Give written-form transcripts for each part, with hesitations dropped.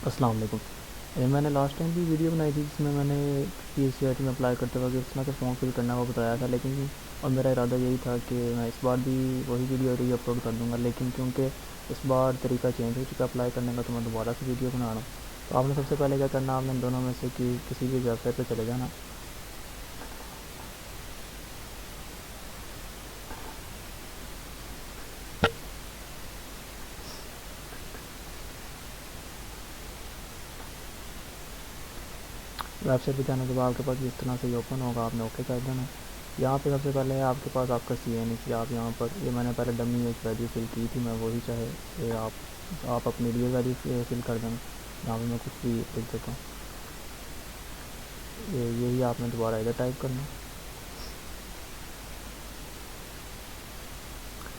अस्सलाम वालेकुम। मैंने लास्ट टाइम भी वीडियो बनाई थी जिसमें मैंने पीएससीआईटी में अप्लाई करते वक्त किस तरह से फॉर्म फिल करना है वो बताया था, लेकिन और मेरा इरादा यही था कि मैं इस बार भी वही वीडियो री अपलोड कर दूँगा, लेकिन क्योंकि इस बार तरीका चेंज हो चुका अप्लाई करने का, तो मैं दोबारा से वीडियो बना रहा हूँ। तो आपने सबसे पहले क्या करना, आपने दोनों में से किसी भी वेबसाइट पर चले जाना। वेबसाइट पे जाने के बाद आपके पास इस तरह से ये ओपन होगा, आपने ओके कर देना। यहाँ पे सबसे पहले आपके पास आपका CNC, आप यहाँ पर ये मैंने पहले डमी एक वैल्यू फिल की थी, मैं वही चाहे ये आप अपनी रियल वैल्यू फिल कर देना। यहाँ पे मैं कुछ भी लिख देता हूँ, यही आपने दोबारा इधर टाइप करना।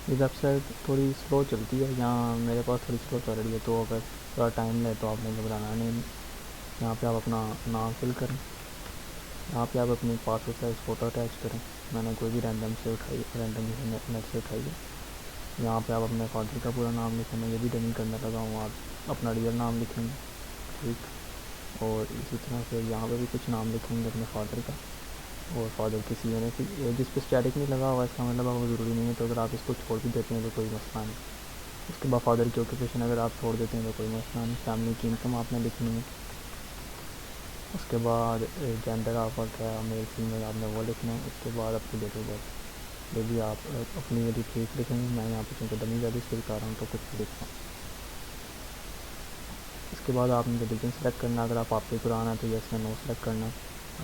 ये वेबसाइट थोड़ी स्लो चलती है, यहाँ मेरे पास थोड़ी स्लो चल रही है, तो अगर थोड़ा टाइम ले तो आपने घबराना नहीं। यहाँ पे आप अपना नाम फिल करें, यहाँ पे आप अपनी पासपोर्ट साइज़ फ़ोटो अटैच करें। मैंने कोई भी रैंडम नेट से उठाई है। यहाँ पे आप अपने फादर का पूरा नाम लिखें, मैं ये भी डमी करने लगा हूँ, आप अपना रियल नाम लिखेंगे, ठीक। और इसी तरह से यहाँ पे भी कुछ नाम लिखेंगे अपने फादर का, और फादर की CNC जिस पे स्टैटिक नहीं लगा हुआ इसका मतलब वो ज़रूरी नहीं है, तो अगर आप इसको छोड़ भी देते हैं तो कोई मसला नहीं। उसके बाद फादर की ऑक्यूपेशन अगर आप छोड़ देते हैं तो कोई मसला नहीं। फैमिली की इनकम आपने लिखनी है। उसके बाद जेंडर आपका क्या मेल फीमेल आपने वो लिखना है। उसके बाद आपकी डेट ऑफ बर्थ जो भी आप अपनी यदि ठीक लिखेंगे, मैं यहाँ पे चूँकि डमी वैल्यूज़ फिल कर रहा हूँ तो कुछ भी लिखता हूँ। इसके बाद आपने रिलीजन सेलेक्ट करना, अगर आप आपके कुरान है तो यस या नो सेलेक्ट करना,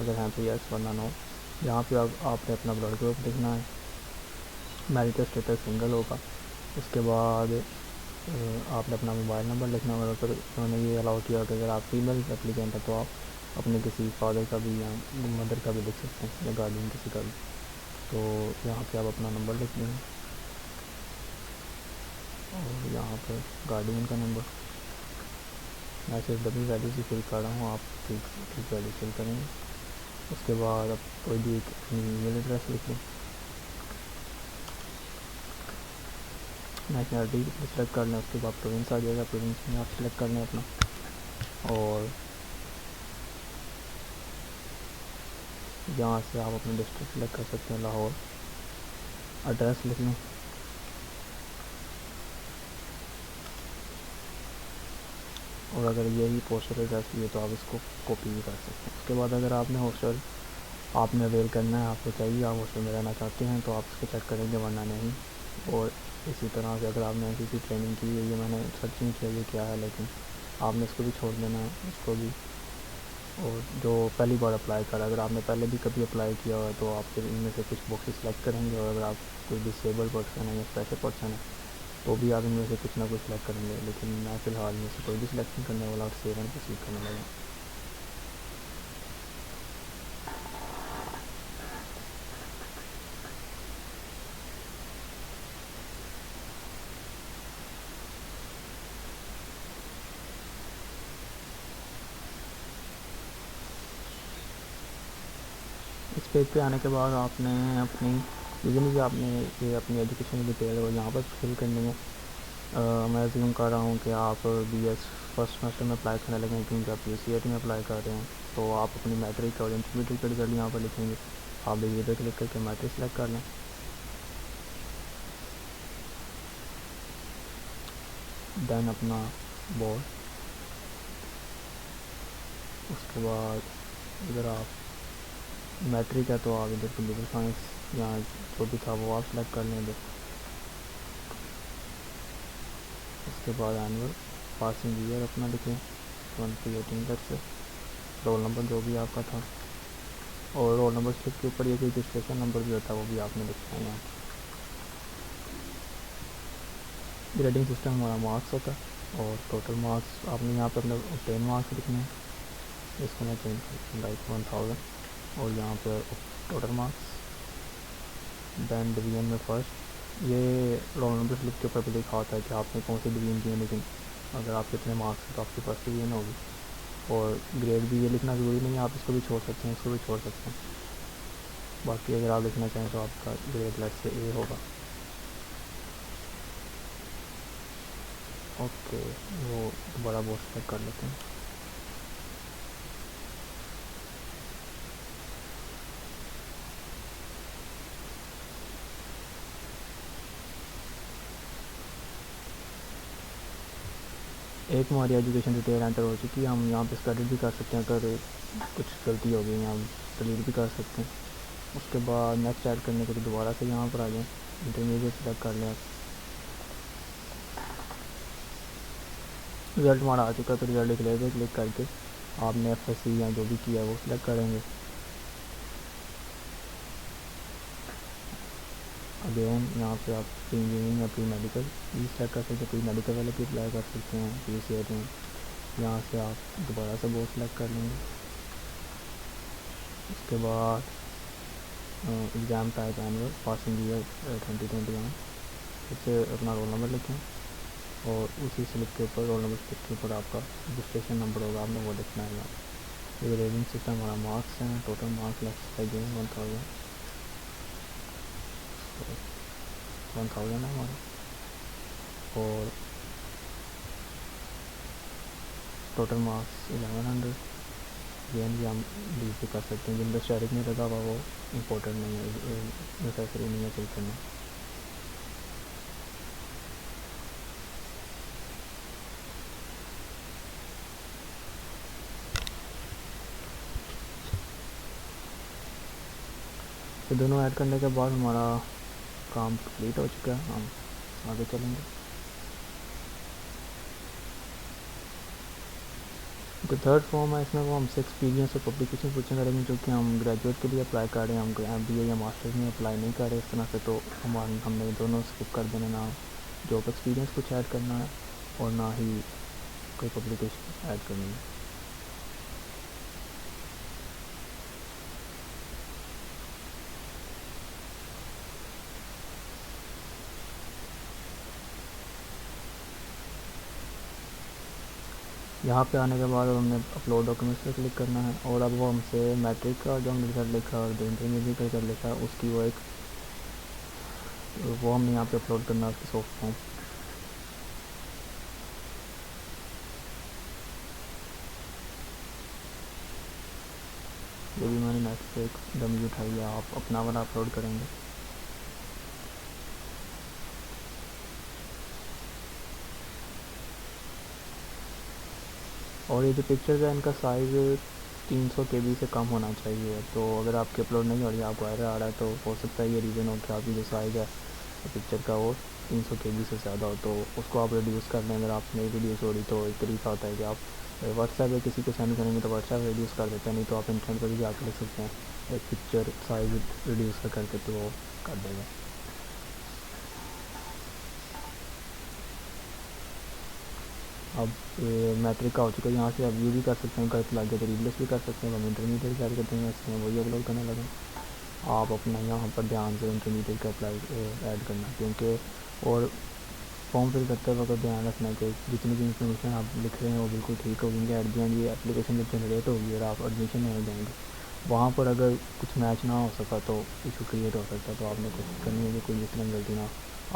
अगर हैं तो यस वरना नो। यहाँ पे आपने अपना ब्लड ग्रुप लिखना है, मैरिटल स्टेटस सिंगल होगा। उसके बाद आपने अपना मोबाइल नंबर लिखना होगा, अगर उन्होंने ये अलाउ किया कि अगर आप फीमेल एप्लीकेंट है तो आप अपने किसी फादर का भी या मदर का भी लिख सकते हैं या गार्डियन किसी का भी। तो यहाँ पे आप अपना नंबर लिख देंगे और यहाँ पर गार्डियन का नंबर। मैं सिर्फ डबल वैल्यू से फिल कर रहा हूँ, आप ठीक वैल्यू फिल करेंगे। उसके बाद आप कोई भी एक ईमेल एड्रेस लिख लें, नेशनलिटी सेलेक्ट कर लें। उसके बाद प्रोविंस आ जाएगा, प्रोविंस में आप सेलेक्ट कर लें अपना, और यहाँ से आप अपना डिस्ट्रिक्ट सेलेक्ट कर सकते हैं, लाहौर। एड्रेस लिख लें, और अगर यही पोस्टल एड्रेस भी है तो आप इसको कॉपी भी कर सकते हैं। उसके बाद अगर आपने हॉस्टल आपने अवेल करना है, आपको चाहिए, आप हॉस्टल में रहना चाहते हैं तो आप इसको चेक करेंगे वरना नहीं। और इसी तरह से अगर आपने ऐसी ट्रेनिंग की है, ये मैंने सर्च नहीं किया ये क्या है, लेकिन आपने इसको भी छोड़ देना है, इसको भी। और जो पहली बार अप्लाई करा, अगर आपने पहले भी कभी अप्लाई किया हो तो आप फिर इनमें से कुछ बॉक्सेस सेलेक्ट करेंगे, और अगर आप कोई डिसेबल पर्सन है या स्पेशल पर्सन है तो भी आप इनमें से कुछ ना कुछ सेलेक्ट करेंगे। लेकिन मैं फ़िलहाल इनमें से कोई भी सिलेक्शन करने वाला और सेव एंड प्रोसीड करने लगा। इस पेज पे आने के बाद आपने अपनी जितनी भी आपने ये अपनी एजुकेशन डिटेल है वो यहाँ पर फिल करनी है। मैं अज्यूम कर रहा हूँ कि आप BS फर्स्ट सेमेस्टर में अप्लाई करने लगे हैं, क्योंकि आप PCET में अप्लाई कर रहे हैं, तो आप अपनी मैट्रिक और इंटरमीडिएट का रिजल्ट यहाँ पर लिखेंगे। आप डिग्री पे क्लिक करके मैट्रिक सेलेक्ट कर लें, देन अपना बोर्ड। उसके बाद इधर आप मैट्रिक है तो आप इधर कंप्यूटर साइंस या जो भी था वो आप सेलेक्ट कर लें इधर। उसके बाद एनुअल पासिंग ईयर अपना लिखें 2018 तक से, रोल नंबर जो भी आपका था, और रोल नंबर स्लिप के ऊपर ये कोई रजिस्ट्रेशन नंबर भी होता है वो भी आपने लिखना है। यहाँ ग्रेडिंग सिस्टम हमारा मार्क्स होता है, और टोटल मार्क्स आपने यहाँ पर अपने 10 मार्क्स लिखने हैं, इसको मैं चेंज करता हूँ लाइक 1000, और यहाँ पर टोटल मार्क्स। दैन डिवीजन में फर्स्ट, ये रोल नंबर स्लिप के ऊपर भी लिखा होता है कि आपने कौन सी डिवीजन की है, लेकिन अगर आप कितने मार्क्स हैं तो आपकी फर्स्ट डिवीजन होगी। और ग्रेड भी ये लिखना ज़रूरी नहीं है, आप इसको भी छोड़ सकते हैं, इसको भी छोड़ सकते हैं। बाकी अगर आप लिखना चाहें तो आपका ग्रेड लेट से A होगा। ओके, वो दोबारा वो सेलेक्ट कर लेते हैं। एक हमारी एजुकेशन डिटेल एंटर हो चुकी है, हम यहाँ पे स्क्रेडिट भी कर सकते हैं, अगर कुछ गलती हो गई हम डिलीट भी कर सकते हैं। उसके बाद नेक्स्ट ऐड करने के लिए दोबारा से यहाँ पर आ जाएँ, इंटरमीडिएट सेलेक्ट कर लें। रिज़ल्ट हमारा आ चुका है, तो रिज़ल्ट डिक्लेयर पे क्लिक करके आपने FSC या जो भी किया है वो सिलेक्ट करेंगे। अगेन यहाँ पे आप प्री इंजीनियरिंग या प्री मेडिकल भी सिलेक्ट कर सकते हैं, प्री मेडिकल वाले भी अप्लाई कर सकते हैं PCAT में। यहाँ से आप दोबारा से वो सिलेक्ट कर लेंगे। उसके बाद exam type annual passing year 2021, इससे अपना रोल नंबर लिखें और उसी स्लिप के ऊपर, रोल नंबर स्लिप के ऊपर आपका रजिस्ट्रेशन नंबर होगा, आपने वो लिखना है। यहाँ ये ग्रेडिंग सिस्टम हमारा मार्क्स हैं, टोटल मार्क्स लेफ्ट साइड 1000 है हमारा, और टोटल मार्क्स 1100। गेन भी हम लीव भी कर सकते हैं, जिनका स्टैटिक नहीं लगा हुआ वो इम्पोर्टेंट नहीं है, नेसेसरी नहीं है फिल करना। तो दोनों ऐड करने के बाद हमारा काम कंप्लीट हो चुका है, हम आगे चलेंगे। जो थर्ड फॉर्म है इसमें वो हमसे एक्सपीरियंस और पब्लिकेशन पूछने करेंगे, जो कि हम ग्रेजुएट के लिए अप्लाई कर रहे हैं, हम MBA या मास्टर्स में अप्लाई नहीं कर रहे इस तरह से, तो हमने दोनों स्किप कर देना, ना जॉब एक्सपीरियंस कुछ ऐड करना है और ना ही कोई पब्लिकेशन ऐड करनी है। यहाँ पे आने के बाद अब हमने अपलोड डॉक्यूमेंट्स पे क्लिक करना है, और अब वो हमसे मैट्रिक का जो हमने रिजल्ट लिखा और जो इंटरमीडिएट का रिजल्ट लिखा है उसकी वो हमने यहाँ पे अपलोड करना है, उसकी सॉफ्ट फॉर्म। ये भी मैंने नेट पे एक डमी उठाई है, आप अपना वाला अपलोड करेंगे। और ये जो पिक्चर्स है इनका साइज़ 300 KB से कम होना चाहिए, तो अगर आपकी अपलोड नहीं हो रही है, आपको एरर आ रहा है, तो हो सकता है ये रीज़न हो कि आपकी जो साइज़ है पिक्चर का वो 300 KB से ज़्यादा हो, तो उसको आप रिड्यूस कर लें। अगर आप नहीं रिड्यूस हो रही तो एक तरीका होता है कि आप व्हाट्सएप पे किसी को सेंड करेंगे तो व्हाट्सएप रिड्यूस कर देते हैं, नहीं तो आप इंटरनेट पर भी जाकर लिख सकते हैं एक पिक्चर साइज़ रिड्यूस करके, तो वो कर देगा। अब मैट्रिक का हो चुका है, यहाँ से आप व्यू भी कर सकते हैं, गलत लग गया तो रिप्लेस भी कर सकते हैं। हम इंटरमीडिएट ऐड करते हैं, इसमें वही अपलोड करने लगे। आप अपना यहाँ पर ध्यान से इंटरमीडिएट का अप्लाई ऐड करना, क्योंकि और फॉर्म फिल करते वक्त ध्यान रखना है कि जितनी भी इन्फॉर्मेशन आप लिख रहे हैं वो बिल्कुल ठीक हो, क्योंकि एट द एंड ये एप्लीकेशन जब जनरेट होगी और आप एडमिशन लेने जाएंगे, वहाँ पर अगर कुछ मैच ना हो सका तो इशू क्रिएट हो सकता है। तो आपने कोशिश करनी है कि कोई इस तरह गलती ना हो।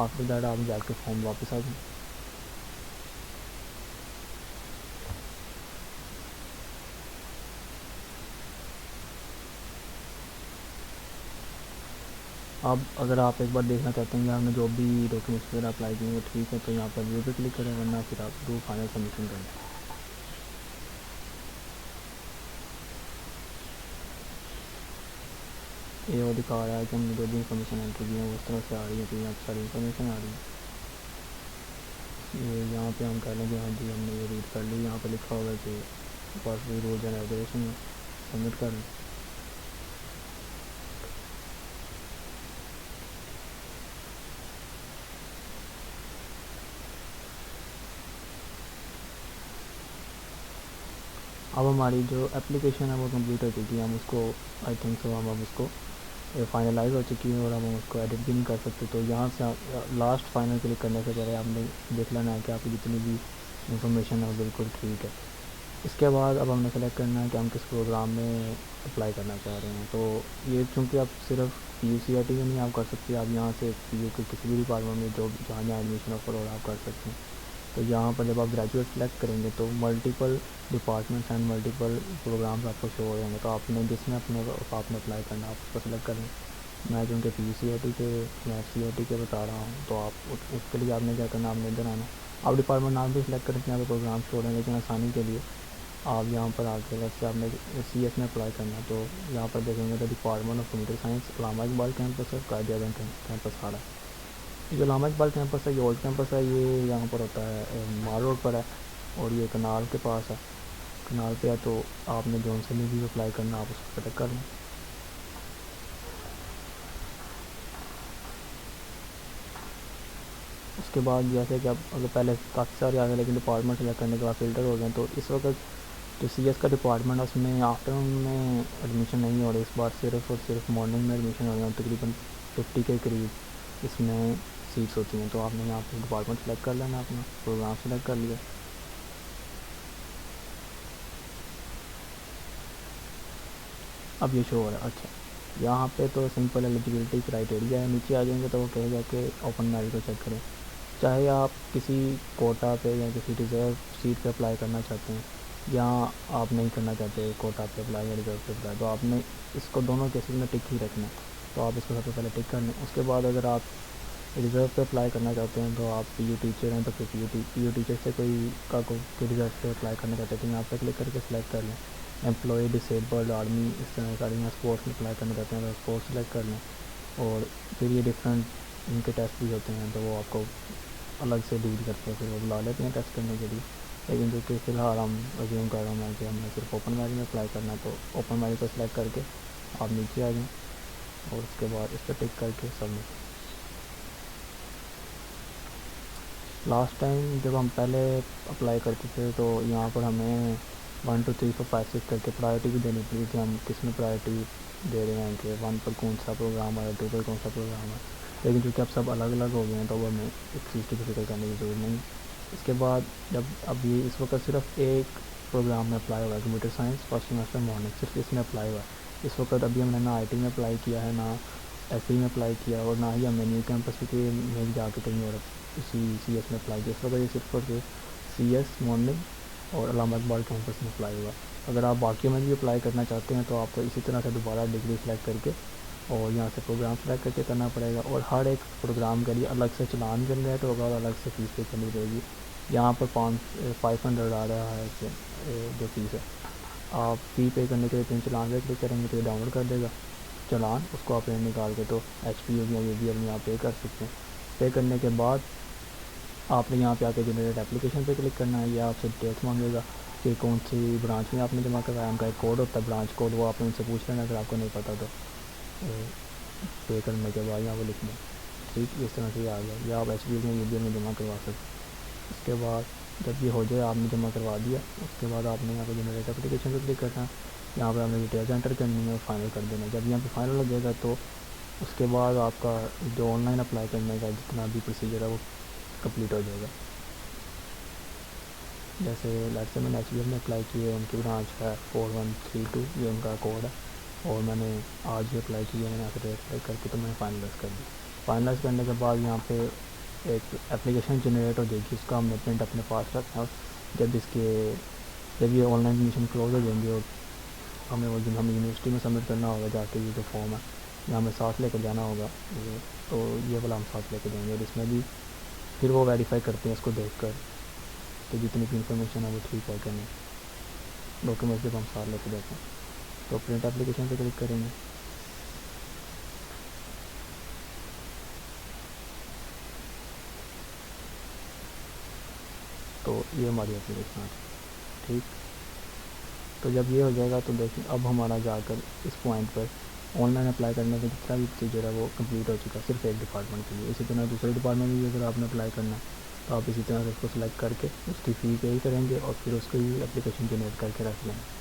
आफ्टर दैट आप जाके फॉर्म वापस आ जाए। अब अगर आप एक बार देखना चाहते हैं कि आपने जो भी डॉक्यूमेंट्स वगैरह अप्लाई किए वो ठीक है, तो यहाँ पर व्यू पे क्लिक करें, वरना फिर आप डू फाइनल सबमिशन करें। ये वो दिखा रहा है कि हमने जो भी इन्फॉर्मेशन एंटर की है उस तरह से आ रही है, तो यहाँ सारी इन्फॉर्मेशन आ रही है। ये यहाँ पे हम कह लें कि हाँ जी हमने ये रीड कर ली, यहाँ पर लिखा होगा कि बस रूल्स एंड रेगुलेशन सबमिट कर लें। अब हमारी जो एप्लीकेशन है वो कंप्लीट हो चुकी है, हम उसको आई थिंक सो हम अब उसको फाइनलाइज हो चुकी है और अब हम उसको एडिट भी नहीं कर सकते। तो यहाँ से लास्ट फाइनल क्लिक करने से पहले आपने देख लेना है कि आपकी जितनी भी इंफॉर्मेशन है वो बिल्कुल ठीक है। इसके बाद अब हमने सेलेक्ट करना है कि हम किस प्रोग्राम में अप्लाई करना चाह रहे हैं। तो ये चूँकि आप सिर्फ PUCAT में नहीं आप कर सकते, आप यहाँ से PU के किसी भी डिपार्टमेंट में जो जहाँ जहाँ एडमिशन ऑफर हो रहा आप कर सकते हैं। तो यहाँ पर जब आप ग्रेजुएट सेलेक्ट करेंगे तो multiple departments and multiple programmes आपको शो हो जाएंगे। तो आपने जिसमें आपने अप्लाई करना है आप उसको सेलेक्ट कर लें। मैं चूँकि PGCET के या CET के बता रहा हूँ, तो आप उसके लिए आपने क्या करना, आपने इधर आना। आप डिपार्टमेंट नाम भी सिलेक्ट करें, यहाँ पे प्रोग्राम शो हैं, लेकिन आसानी के लिए आप यहाँ पर आके वैसे आपने CS में अप्लाई करना, तो यहाँ पर देखेंगे तो department of computer science Allama Iqbal campus है, कायद-ए-आज़म कैंपस आ रहा है। जो अल्लामा इकबाल कैंपस है, ये ओल्ड कैंपस है, ये यहाँ पर होता है माल रोड पर है, और ये कनाल के पास है, कनाल पे है। तो आपने जौन से में भी अप्लाई करना आप उसको सेलेक्ट कर लें। उसके बाद जैसे कि आप अगर पहले काफ़ी सारे आ गए, लेकिन डिपार्टमेंट सेलेक्ट करने के बाद फ़िल्टर हो गए, तो इस वक्त जो CS का डिपार्टमेंट है उसमें आफ्टरनून में एडमिशन नहीं हो रही, इस बार सिर्फ और सिर्फ मॉर्निंग में एडमिशन हो रही है। तकरीबन 50 के करीब इसमें सीट्स होती हैं। तो आपने यहाँ पर डिपार्टमेंट सेलेक्ट कर लेना, अपना प्रोग्राम सेलेक्ट कर लिया। अब ये शो हो रहा है। अच्छा, यहाँ पे तो सिंपल एलिजिबिलिटी क्राइटेरिया है, नीचे आ जाएंगे तो वो कहेगा कि ओपन मेरिट को चेक करें। चाहे आप किसी कोटा पे या किसी रिज़र्व सीट पे अप्लाई करना चाहते हैं, या आप नहीं करना चाहते कोटा पे अप्लाई या रिज़र्व पे अप्लाई, तो आपने इसको दोनों केसेस में टिक ही रखना है। तो आप इसको सबसे पहले टिक कर लें। उसके बाद अगर आप रिज़र्व पे अप्लाई करना चाहते हैं, तो आप PU टीचर हैं तो फिर PU टीचर से कोई रिज़र्व पे अप्लाई करना चाहते हैं तो यहाँ पर क्लिक करके सिलेक्ट कर लें। एम्प्लॉय, डिसेबल्ड, आर्मी, इस तरह का, यहाँ स्पोर्ट्स में अप्लाई करना चाहते हैं तो स्पोर्ट्स सेलेक्ट कर लें। और फिर ये डिफरेंट इनके टेस्ट भी होते हैं, तो वो आपको अलग से डील करते हैं, फिर वो बुला लेते हैं टेस्ट करने के लिए। लेकिन जो कि फ़िलहाल हम अज्यूम कर रहा हूँ मैं कि हमने सिर्फ ओपन मेरिट में अप्लाई करना है, तो ओपन मेरिट को सिलेक्ट करके आप नीचे आ जाएँ और उसके बाद इस पर टिक करके सबमिट। लास्ट टाइम जब हम पहले अप्लाई करते थे तो यहाँ पर हमें 1 2 3 4 5 6 करके प्रायोरिटी भी देनी पड़ी थी, हम किस में प्रायोरिटी दे रहे हैं कि 1 पर कौन सा प्रोग्राम है, 2 पर कौन सा प्रोग्राम है। लेकिन चूँकि अब सब अलग अलग हो गए हैं तो अब हमें एक चीज़ की फिक्र करने की ज़रूरत नहीं। इसके बाद जब अब ये इस वक्त सिर्फ एक प्रोग्राम में अप्लाई हुआ है, computer science first semester morning, सिर्फ इसमें अप्लाई हुआ है इस वक्त। अभी हमने ना IT में अप्लाई किया है, ना SE में अप्लाई किया, और ना ही हमने न्यू कैंपस के में जाके कहीं और इसी CS में अप्लाई किया। इस वक्त ये सिर्फ और सिर्फ CS मॉर्निंग और अल्लामा इकबाल कैंपस में अप्लाई हुआ। अगर आप बाकी में भी अप्लाई करना चाहते हैं तो आपको इसी तरह से दोबारा डिग्री सेलेक्ट करके और यहाँ से प्रोग्राम सेलेक्ट करके करना पड़ेगा, और हर एक प्रोग्राम के लिए अलग से चलान जनरेट होगा और अलग से फ़ीस पे करनी पड़ेगी। यहाँ पर 500 आ रहा है कि जो फ़ीस है। आप फ़ी पे करने के लिए पिन चलान पे क्लिक करेंगे तो ये डाउनलोड कर देगा चलान, उसको आप प्रिंट निकाल के तो HP या UBL में आप पे कर सकते हैं। पे करने के बाद आपने यहाँ पे आके जनरेट एप्लीकेशन पे क्लिक करना है। ये आपसे डिटेल्स मांगेगा कि कौन सी ब्रांच में आपने जमा करवाया, उनका एक कोड होता है ब्रांच कोड, वो आपने उनसे पूछ लेना अगर आपको नहीं पता तो पे करने के बाद यहाँ पर लिखना। ठीक, इस तरह से ये आ गया, या आप HBL में UBL में जमा करवा सकते हैं। उसके बाद जब ये हो जाए आपने जमा करवा दिया, उसके बाद आपने यहाँ पर जनरेट एप्लीकेशन पर क्लिक करना है। यहाँ पर आपने डिटेल्स एंटर करनी है और फाइनल कर देना। जब यहाँ पे फाइनल हो जाएगा तो उसके बाद आपका जो ऑनलाइन अप्लाई करने का जितना भी प्रोसीजर है वो कंप्लीट हो जाएगा। जैसे लेट्स से मैंने HBL में अप्लाई किया है, उनकी ब्रांच है 4132, ये उनका कोड है, और मैंने आज ही अप्लाई किया, मैंने यहाँ से अप्लाई करके तो मैंने फाइनलाइज़ कर दिया। फाइनलाइज़ करने के बाद यहाँ पे एक एप्लीकेशन जनरेट हो जाएगी, उसका हमने प्रिंट अपने पास रखना है। जब ये ऑनलाइन एडमिशन क्लोज हो जाएंगे और हमें वो दिन हमें यूनिवर्सिटी में सबमिट करना होगा जाके, ये जो फॉर्म है ये हमें साथ लेकर जाना होगा, ये तो ये वाला हम साथ लेकर जाएंगे। और इसमें भी फिर वो वेरीफाई करते हैं इसको देखकर कि जितनी भी इंफॉर्मेशन है वो ठीक है कि नहीं। डॉक्यूमेंट्स जब हम साथ लेकर जाते हैं तो प्रिंट एप्लीकेशन पे क्लिक करेंगे। तो ये हमारी एप्लीकेशन है। ठीक, तो जब ये हो जाएगा तो देखिए अब हमारा जाकर इस पॉइंट पर ऑनलाइन अप्लाई करने का जितना भी प्रोसीजर है वो कंप्लीट हो चुका है, सिर्फ एक डिपार्टमेंट के लिए। इसी तरह दूसरे डिपार्टमेंट में भी अगर आपने अप्लाई करना है तो आप इसी तरह से उसको सिलेक्ट करके उसकी फ़ी पे ही करेंगे और फिर उसकी एप्लीकेशन जनरेट करके रख लेंगे।